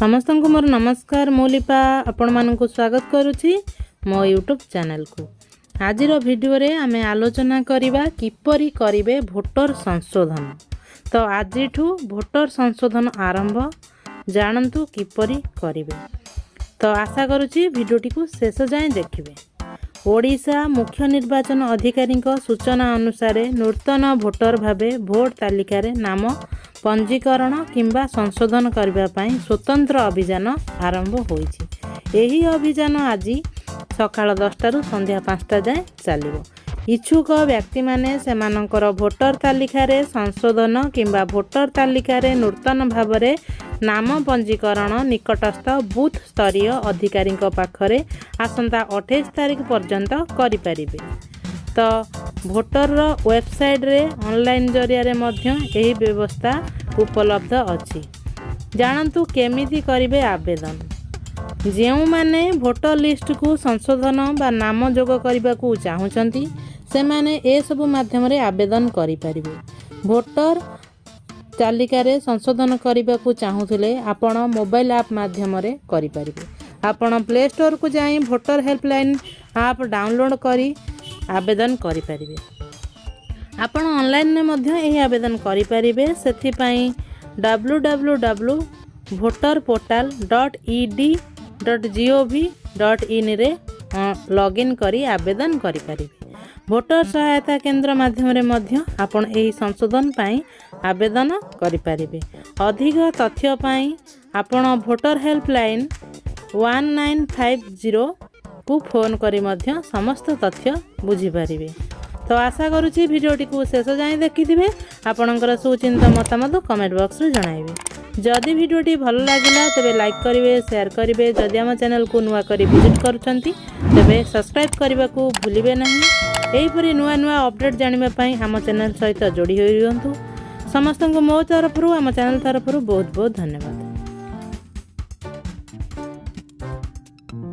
समस्त को मोर नमस्कार मोलिपा आपण मानक स्वागत करुछि मो यूट्यूब चैनल को। आज वीडियो रे आमे आलोचना करिबा किपरि करिवे भोटर संशोधन। तो आज भोटर संशोधन आरंभ जानतु किपरि करिवे। तो आशा करुछि वीडियोटी को शेष जाए देखिबे। ओडिशा मुख्य निर्वाचन अधिकारी सूचना अनुसार नूतन भोटर भावे भोट तालिका रे नाम पंजीकरण किंबा संशोधन करने स्वतंत्र अभियान आरंभ होइछि। एही अभियान आज सकाळ 10 रु संध्या 5 जाए चलिबो। इच्छुक व्यक्ति माने सेमानकर भोटर तालिका रे संशोधन किंबा भोटर तालिका रे नूतन भाव रे नाम पंजीकरण निकटस्थ बूथ स्तरीय अधिकारी पाखरे आसंता 28 तारीख पर्यंत करि परिबे। तो भोटर वेबसाइट रे ऑनलाइन जरिया रे मध्य एही व्यवस्था उपलब्ध अछि। जानतु केमिति करिवे आवेदन। जेउ माने भोटर लिस्ट को संशोधन बा नाम जोग करबा को चाहुचंती से माने ए सब माध्यम रे आवेदन करि परिबे। भोटर तालिका रे संशोधन करबा को चाहुथिले आपण मोबाइल ऐप माध्यम रे करि परिबे। आपण प्ले स्टोर को जाई भोटर हेल्पलाइन ऐप डाउनलोड करी आवेदन करि परिबे। आपण ऑनलाइन में मध्य एही आवेदन करि परिबे। सेथि पई www.voterportal.ed.gov.in रे लॉगिन करी आवेदन करि परिबे। भोटर सहायता केंद्र माध्यम रे मध्य आपण एही संशोधन पई आवेदन करि परिबे। अधिक तथ्य पई आपण भोटर हेल्पलाइन 1950 को फोन करी मध्य समस्त तथ्य बुझी पारिबे। तो आशा करुछि वीडियोटी को शेष जाए देखिथिबे। आपणकर सुचिंता मतामत कमेंट बॉक्स रे जणाइबे। जदि वीडियोटी भल लागिला तबे लाइक करिवे, शेयर करिवे। जदि हम चैनल को नुआ करी विजिट करूछंती तबे सब्सक्राइब करबा को भूलिबे नहीं। एही परि नुआ नुआ अपडेट जानिबा पई हम चैनल सहित जोड़ी होई रहंतु। समस्त को मो तरफ हम चैनल तरफ बहुत बहुत धन्यवाद।